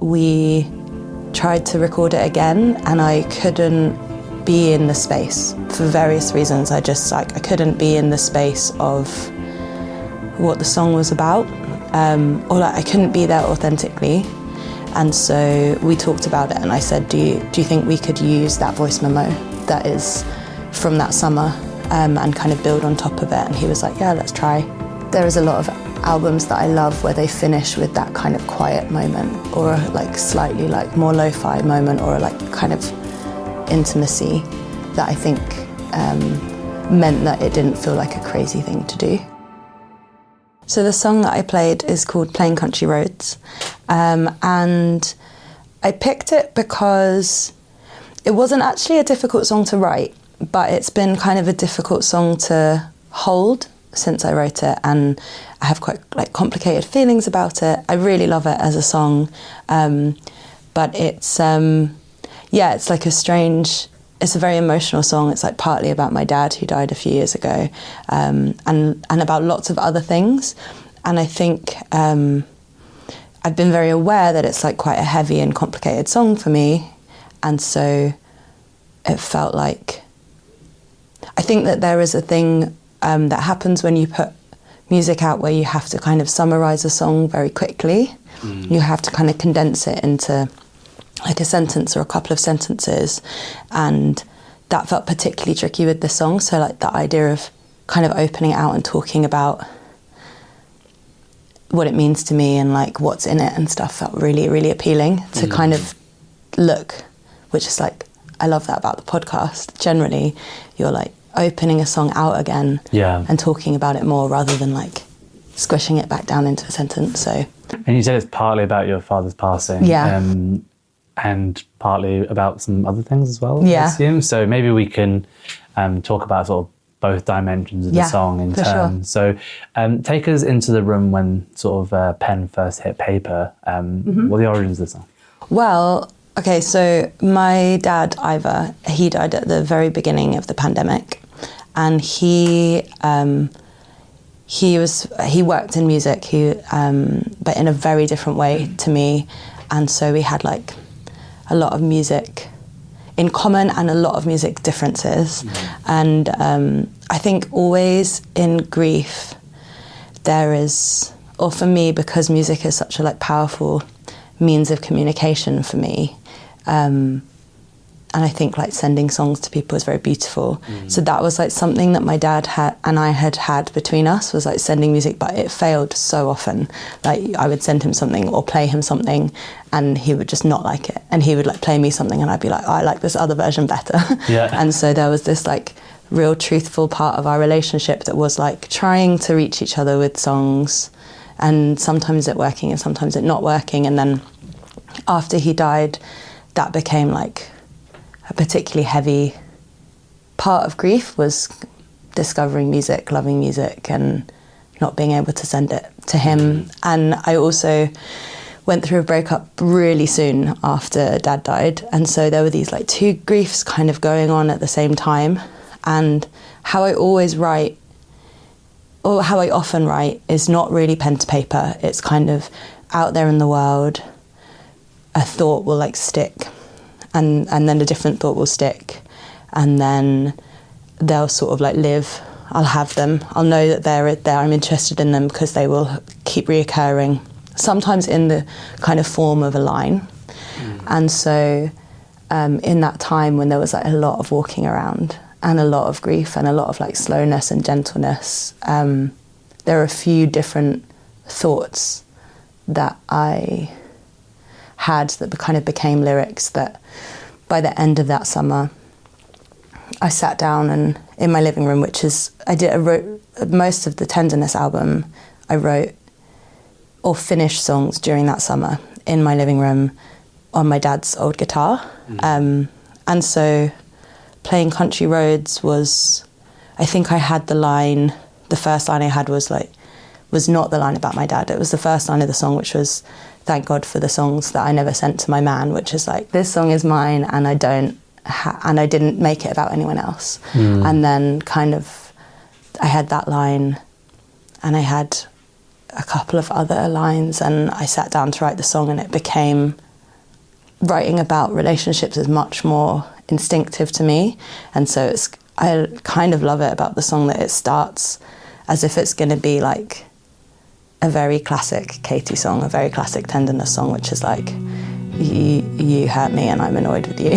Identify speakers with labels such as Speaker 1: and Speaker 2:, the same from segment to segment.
Speaker 1: we tried to record it again, and I couldn't be in the space for various reasons. I couldn't be in the space of what the song was about, or I couldn't be there authentically. And so we talked about it, and I said, do you think we could use that voice memo that is from that summer and kind of build on top of it? And he was like, yeah, let's try. There is a lot of albums that I love where they finish with that kind of quiet moment, or like slightly like more lo-fi moment, or like kind of intimacy that I think meant that it didn't feel like a crazy thing to do. So the song that I played is called Playing Country Roads, and I picked it because it wasn't actually a difficult song to write, but it's been kind of a difficult song to hold since I wrote it, and I have quite like complicated feelings about it. I really love it as a song, but it's it's like it's a very emotional song. It's like partly about my dad who died a few years ago, and about lots of other things. And I think I've been very aware that it's like quite a heavy and complicated song for me, and so it felt like, I think that there is a thing that happens when you put music out where you have to kind of summarize a song very quickly. You have to kind of condense it into like a sentence or a couple of sentences, and that felt particularly tricky with this song. So like the idea of kind of opening it out and talking about what it means to me and like what's in it and stuff felt really, really appealing to kind of look, which is like, I love that about the podcast. Generally, you're like opening a song out again and talking about it more rather than like squishing it back down into a sentence. So,
Speaker 2: and you said it's partly about your father's passing. And partly about some other things as well, I assume. So maybe we can talk about sort of both dimensions of the song in turn. Sure. So take us into the room when sort of pen first hit paper. What are the origins of the song?
Speaker 1: Well, okay, so my dad, Ivor, he died at the very beginning of the pandemic, and he worked in music, but in a very different way to me, and so we had like a lot of music in common and a lot of music differences. And I think always in grief there is, or for me, because music is such a like powerful means of communication for me, and I think like sending songs to people is very beautiful. So that was like something that my dad and I had between us, was like sending music, but it failed so often. Like I would send him something or play him something and he would just not like it. And he would like play me something and I'd be like, oh, I like this other version better. And so there was this like real truthful part of our relationship that was like trying to reach each other with songs, and sometimes it working and sometimes it not working. And then after he died, that became like a particularly heavy part of grief, was discovering music, loving music, and not being able to send it to him. And I also went through a breakup really soon after Dad died, and so there were these like two griefs kind of going on at the same time. And how I always write, or how I often write, is not really pen to paper. It's kind of out there in the world. A thought will like stick, and then a different thought will stick, and then they'll sort of like live. I'll have them. I'll know that they're there. I'm interested in them because they will keep reoccurring, sometimes in the kind of form of a line. And so in that time when there was like a lot of walking around and a lot of grief and a lot of like slowness and gentleness, there are a few different thoughts that I had that kind of became lyrics, that by the end of that summer I sat down and in my living room, which is, I wrote most of the Tenderness album. I wrote or finished songs during that summer in my living room on my dad's old guitar. And so Playing Country Roads was, I think I had the first line I had was not the line about my dad. It was the first line of the song, which was, thank God for the songs that I never sent to my man, which is like, this song is mine and I didn't make it about anyone else. And then kind of, I had that line and I had a couple of other lines, and I sat down to write the song, and it became writing about relationships is much more instinctive to me, and so I kind of love it about the song that it starts as if it's going to be like a very classic Katie song, a very classic Tenderness song, which is like, you hurt me and I'm annoyed with you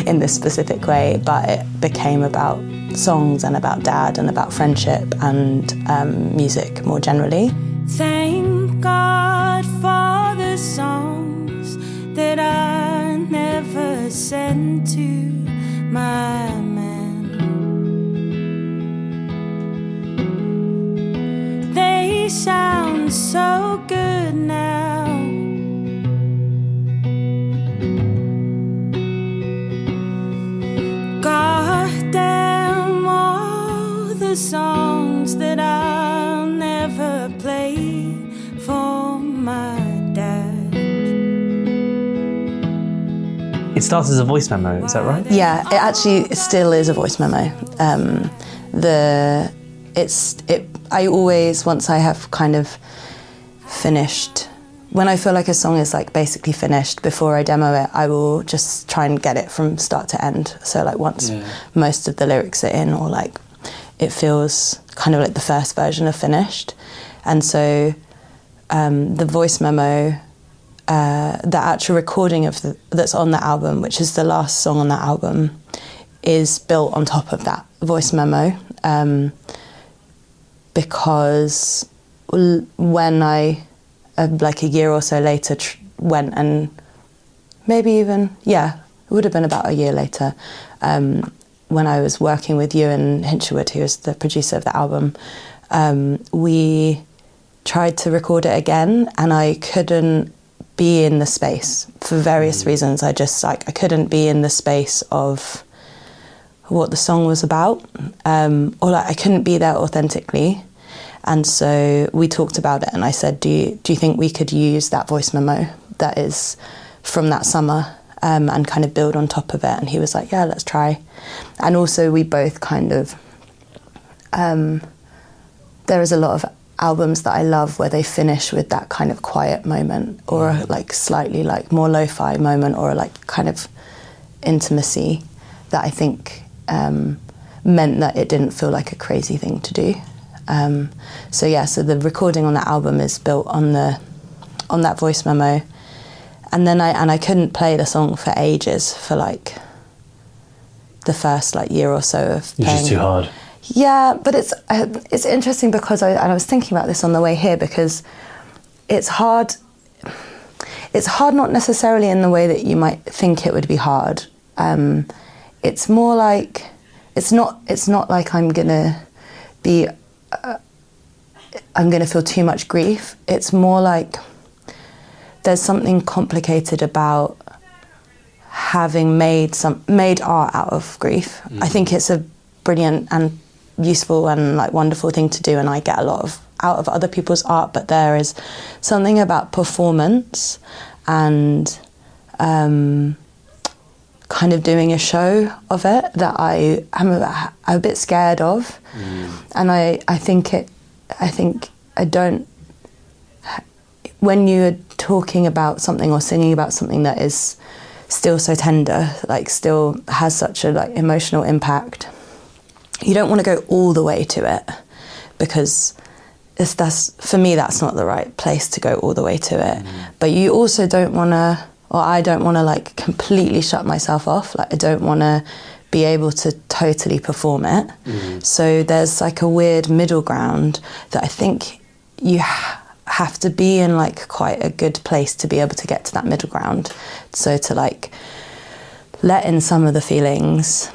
Speaker 1: in this specific way, but it became about songs and about dad and about friendship and music more generally.
Speaker 3: Thank God for the songs that I never sent to my man. They sound so good now. God damn all the songs that I'll never play for my dad.
Speaker 2: It starts as a voice memo, is that right?
Speaker 1: Yeah, it actually still is a voice memo. I always, once I have kind of finished, when I feel like a song is like basically finished, before I demo it, I will just try and get it from start to end. So like once most of the lyrics are in, or like it feels kind of like the first version of finished. And so the voice memo, the actual recording of that's on the album, which is the last song on that album, is built on top of that voice memo, because when I, like a year or so later, went and maybe even, it would have been about a year later, when I was working with Ewan Hinshelwood, who was the producer of the album, we tried to record it again, and I couldn't be in the space for various reasons. I couldn't be in the space of what the song was about, or like I couldn't be there authentically. And so we talked about it, and I said, do you think we could use that voice memo that is from that summer, and kind of build on top of it? And he was like, yeah, let's try. And also we both kind of, there is a lot of albums that I love where they finish with that kind of quiet moment, or like slightly like more lo-fi moment, or like kind of intimacy that I think meant that it didn't feel like a crazy thing to do. So the recording on that album is built on that voice memo, and then I couldn't play the song for ages, for like the first like year or so of playing.
Speaker 2: It's just too hard.
Speaker 1: Yeah, but it's interesting because I was thinking about this on the way here, because it's hard. It's hard not necessarily in the way that you might think it would be hard. It's more like it's not like I'm gonna feel too much grief. It's more like there's something complicated about having made art out of grief. I think it's a brilliant and useful and like wonderful thing to do, and I get a lot out of other people's art, but there is something about performance and kind of doing a show of it that I'm a bit scared of. And I think I don't, when you're talking about something or singing about something that is still so tender, like still has such a like emotional impact, you don't want to go all the way to it, because for me that's not the right place to go all the way to it. But you also don't want to, or I don't want to like completely shut myself off. Like I don't want to be able to totally perform it. So there's like a weird middle ground that I think you have to be in like quite a good place to be able to get to that middle ground. So to like let in some of the feelings,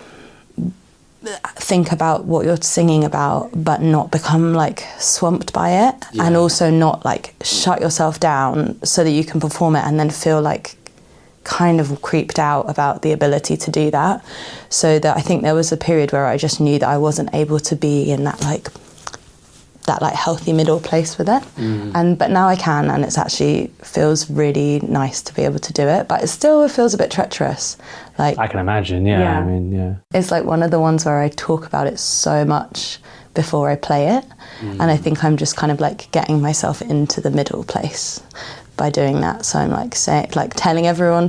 Speaker 1: think about what you're singing about, but not become like swamped by it, and also not like shut yourself down so that you can perform it and then feel like kind of creeped out about the ability to do that. So that I think there was a period where I just knew that I wasn't able to be in that like healthy middle place with it. But now I can, and it's actually feels really nice to be able to do it, but it still feels a bit treacherous. Like
Speaker 2: I can imagine, I mean,
Speaker 1: it's like one of the ones where I talk about it so much before I play it, and I think I'm just kind of like getting myself into the middle place. by doing that. So I'm like telling everyone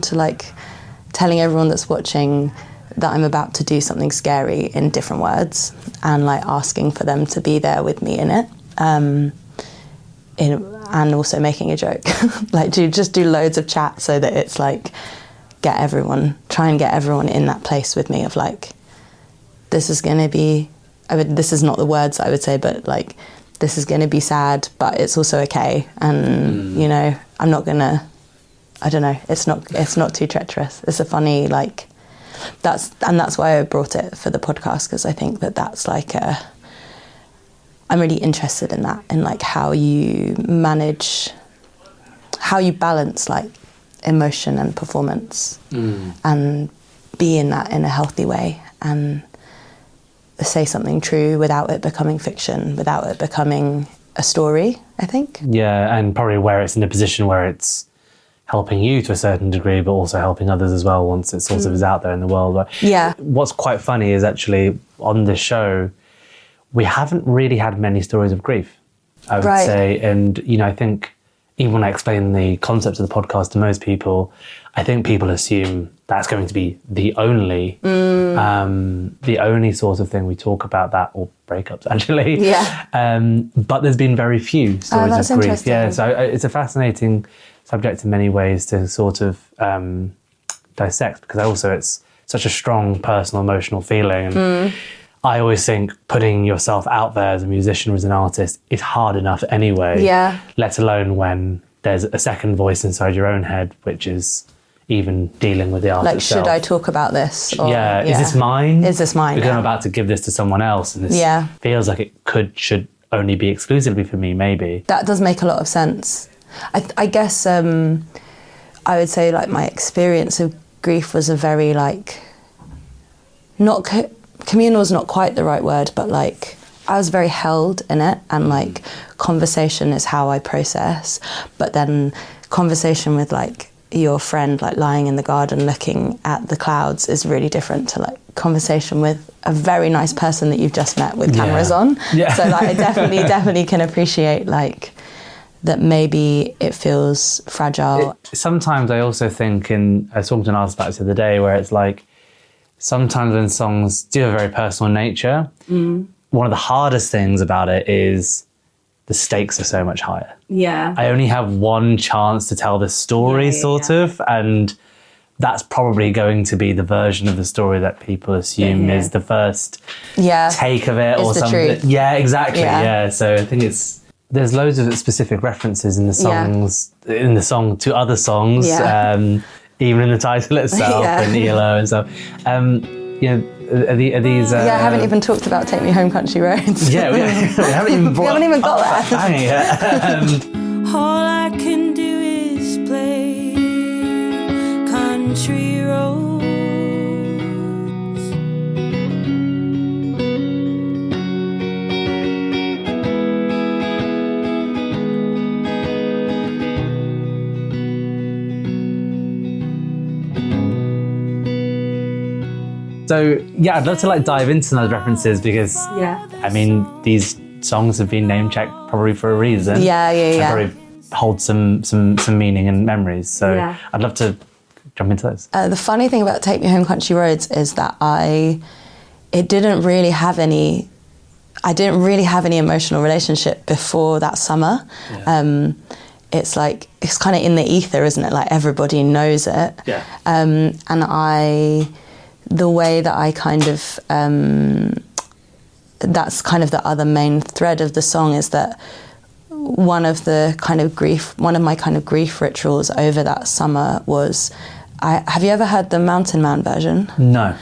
Speaker 1: that's watching that I'm about to do something scary in different words, and like asking for them to be there with me in it, and also making a joke. Like do loads of chat so that it's like try and get everyone in that place with me of like, this is going to be, this is not the words I would say, but like, this is going to be sad, but it's also okay. And, you know, I'm not going to, I don't know, it's not too treacherous. It's a funny, like, that's why I brought it for the podcast, because I think that's like I'm really interested in that, in like how you balance like emotion and performance and be in that in a healthy way and say something true without it becoming fiction, without it becoming a story, I think.
Speaker 2: Yeah, and probably where it's in a position where it's helping you to a certain degree, but also helping others as well once it sort of is out there in the world. But
Speaker 1: yeah.
Speaker 2: What's quite funny is actually on this show, we haven't really had many stories of grief, I would say. And, you know, I think even when I explain the concept of the podcast to most people, I think people assume that's going to be the only sort of thing we talk about, that, or breakups actually.
Speaker 1: Yeah.
Speaker 2: But there's been very few stories of grief. Yeah, so it's a fascinating subject in many ways to sort of dissect, because also it's such a strong personal emotional feeling. And I always think putting yourself out there as a musician or as an artist is hard enough anyway, let alone when there's a second voice inside your own head, which is even dealing with the art itself.
Speaker 1: Should I talk about this? Or,
Speaker 2: is this mine?
Speaker 1: Is this mine?
Speaker 2: Because I'm about to give this to someone else, and this feels like it should only be exclusively for me, maybe.
Speaker 1: That does make a lot of sense. I guess I would say like my experience of grief was a very like, not communal is not quite the right word, but like I was very held in it, and like conversation is how I process. But then conversation with like your friend, like lying in the garden looking at the clouds, is really different to like conversation with a very nice person that you've just met with cameras on. Yeah. So like I definitely can appreciate like that maybe it feels fragile.
Speaker 2: Sometimes I also think, I was talking to an artist about this the other day, where it's like, sometimes when songs do have a very personal nature, one of the hardest things about it is the stakes are so much higher.
Speaker 1: Yeah.
Speaker 2: I only have one chance to tell this story, sort of, and that's probably going to be the version of the story that people assume is the first take of it, or something. Truth. Yeah, exactly. Yeah. So I think there's loads of specific references in the songs, in the song to other songs, even in the title itself and ELO and stuff. You know, are these?
Speaker 1: I haven't even talked about "Take Me Home, Country Roads."
Speaker 2: We haven't even
Speaker 1: got there.
Speaker 2: Bang,
Speaker 3: All I can do is play country roads.
Speaker 2: So I'd love to like dive into those references, because I mean, these songs have been name checked probably for a reason. And probably hold some meaning and memories. So I'd love to jump into those.
Speaker 1: The funny thing about "Take Me Home, Country Roads" is that I didn't really have any emotional relationship before that summer. It's like, it's kind of in the ether, isn't it? Like everybody knows it. And the way that I kind of, that's kind of the other main thread of the song, is that one of my kind of grief rituals over that summer was, have you ever heard the Mountain Man version?
Speaker 2: No.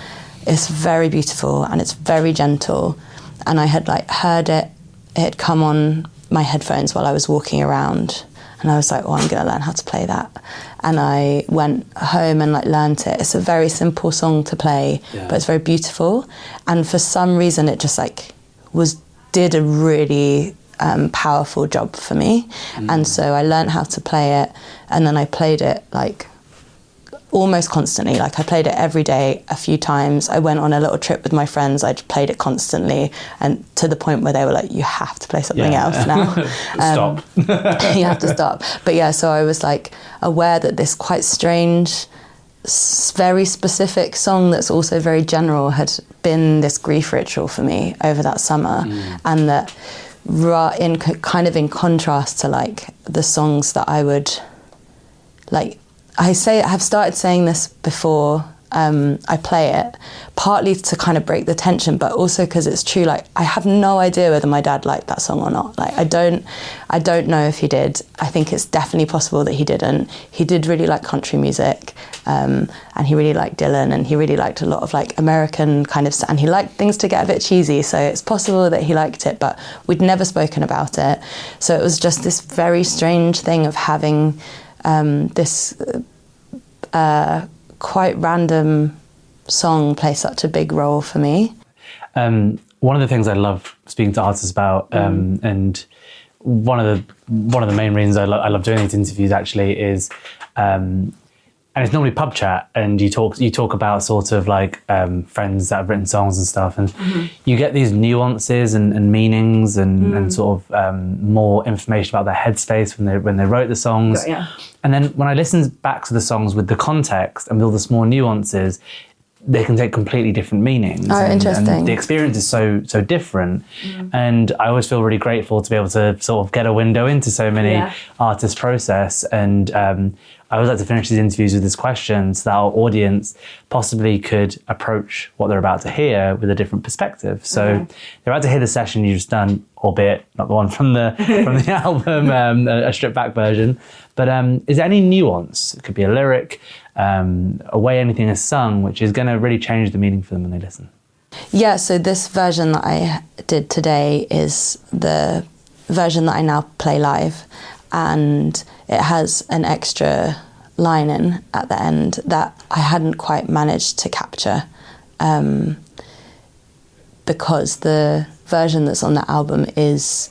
Speaker 1: It's very beautiful and it's very gentle. And I had like heard it had come on my headphones while I was walking around. And I was like, I'm going to learn how to play that. And I went home and like learned it. It's a very simple song to play, but it's very beautiful. And for some reason, it just like did a really powerful job for me. And so I learned how to play it. And then I played it like almost constantly. Like I played it every day a few times. I went on a little trip with my friends. I played it constantly, and to the point where they were like, you have to play something else now.
Speaker 2: Stop.
Speaker 1: You have to stop. But yeah, so I was like aware that this quite strange, very specific song that's also very general had been this grief ritual for me over that summer. And that in contrast to like the songs that I would like, I have started saying this before I play it, partly to kind of break the tension, but also because it's true. Like I have no idea whether my dad liked that song or not. Like I don't know if he did. I think it's definitely possible that he didn't. He did really like country music, and he really liked Dylan, and he really liked a lot of like American kind of, and he liked things to get a bit cheesy. So it's possible that he liked it, but we'd never spoken about it. So it was just this very strange thing of having this quite random song play such a big role for me.
Speaker 2: One of the things I love speaking to artists about, and one of the main reasons I love doing these interviews actually is, and it's normally pub chat, and you talk about sort of like friends that have written songs and stuff, and you get these nuances and meanings and sort of more information about their headspace when they wrote the songs.
Speaker 1: Yeah.
Speaker 2: And then when I listen back to the songs with the context and with all the small nuances, they can take completely different meanings.
Speaker 1: Oh, interesting.
Speaker 2: And the experience is so different. And I always feel really grateful to be able to sort of get a window into so many artists' process. And I always like to finish these interviews with this question so that our audience possibly could approach what they're about to hear with a different perspective. So they're about to hear the session you just done, albeit not the one from the album, a stripped back version. But is there any nuance? It could be a lyric, a way anything is sung, which is going to really change the meaning for them when they listen.
Speaker 1: Yeah, so this version that I did today is the version that I now play live, and it has an extra line in at the end that I hadn't quite managed to capture, because the version that's on the album is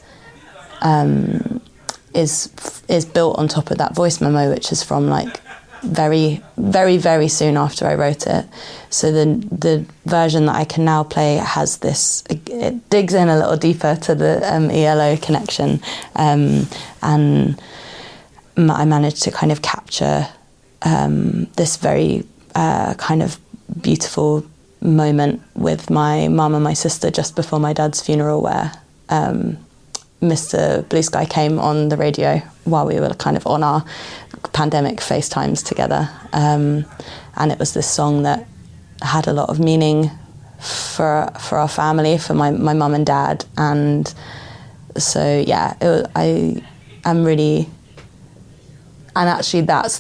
Speaker 1: built on top of that voice memo, which is from like very, very, very soon after I wrote it. So the version that I can now play has this, it digs in a little deeper to the ELO connection, and I managed to kind of capture this very kind of beautiful moment with my mum and my sister just before my dad's funeral, where Mr. Blue Sky came on the radio while we were kind of on our pandemic FaceTimes together, and it was this song that had a lot of meaning for our family, for my mum and dad. And so yeah, I'm really, and actually that's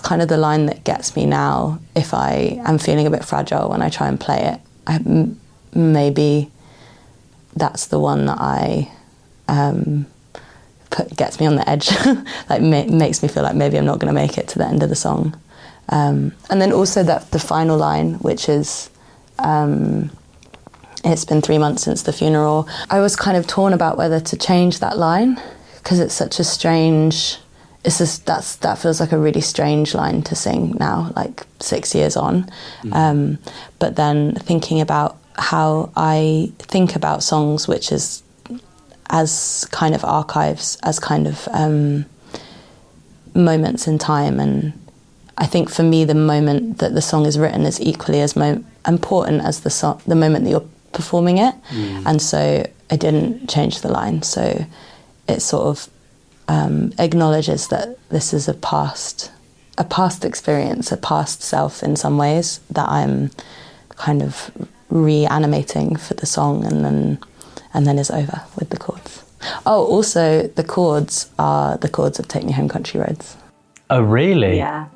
Speaker 1: kind of the line that gets me now if I am feeling a bit fragile when I try and play it. Maybe that's the one that gets me on the edge, like makes me feel like maybe I'm not going to make it to the end of the song. And then also the final line, which is, it's been 3 months since the funeral. I was kind of torn about whether to change that line, because it's such a strange, that feels like a really strange line to sing now, like 6 years on. But then thinking about how I think about songs, which is as kind of archives, as kind of moments in time. And I think for me, the moment that the song is written is equally as important as the moment that you're performing it. And so I didn't change the line. So it sort of acknowledges that this is a past experience, a past self in some ways, that I'm kind of reanimating for the song, and then is over with the chords. Oh, also the chords are the chords of Take Me Home Country Roads.
Speaker 2: Oh, really?
Speaker 1: Yeah.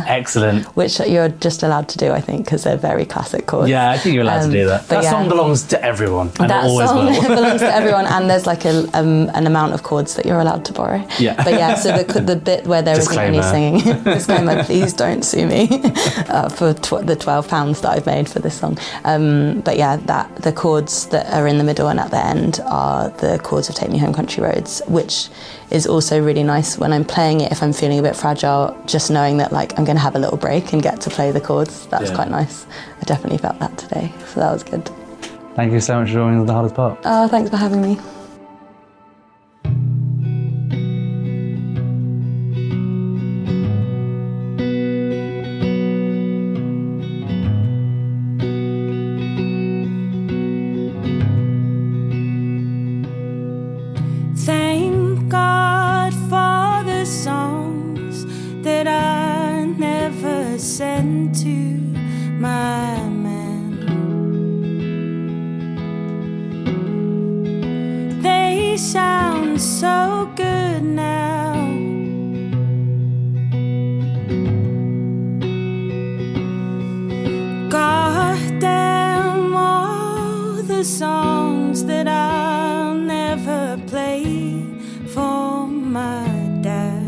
Speaker 2: Excellent.
Speaker 1: Which you're just allowed to do, I think, because they're very classic chords.
Speaker 2: Yeah, I think you're allowed to do that. That song belongs to everyone, and
Speaker 1: that
Speaker 2: it always
Speaker 1: song
Speaker 2: will.
Speaker 1: belongs to everyone, and there's like an amount of chords that you're allowed to borrow.
Speaker 2: Yeah.
Speaker 1: But yeah, so the bit where there isn't any singing, disclaimer, please don't sue me for the £12 that I've made for this song. But yeah, the chords that are in the middle and at the end are the chords of Take Me Home Country Roads, which is also really nice when I'm playing it. If I'm feeling a bit fragile, just knowing that like I'm going to have a little break and get to play the chords, that's quite nice. I definitely felt that today, so that was good.
Speaker 2: Thank you so much for joining The Hardest Part.
Speaker 1: Oh, thanks for having me.
Speaker 3: Thank God for the songs that I never sent to my man. They sound so good now. God damn all the songs that I'll never play for my dad.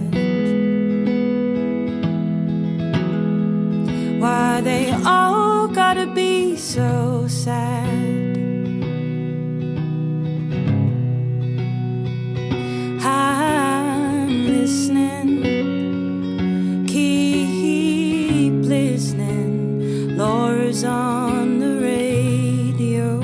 Speaker 3: Why they all gotta be so sad. I'm listening, keep listening. Laura's on the radio.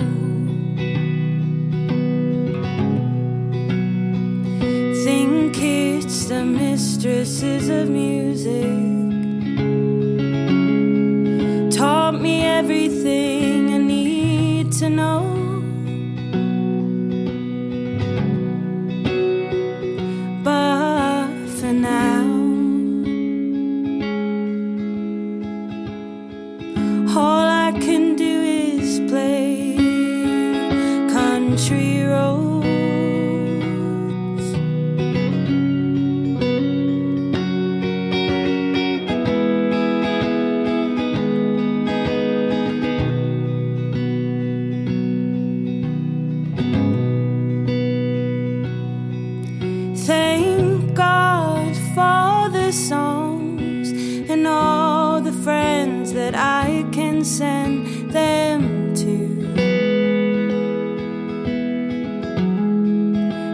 Speaker 3: Think it's the mistresses of music. Taught me everything I need to know. But for now, all I can do is play country roads. Thank God for the songs and all the friends that I can send them to.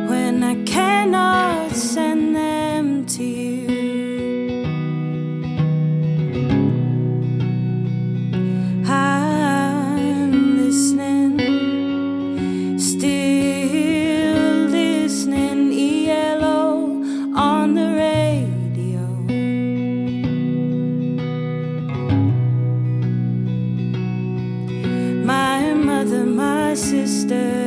Speaker 3: When I cannot send them to you, I'm listening, still listening. ELO on the radio. My mother, my sister,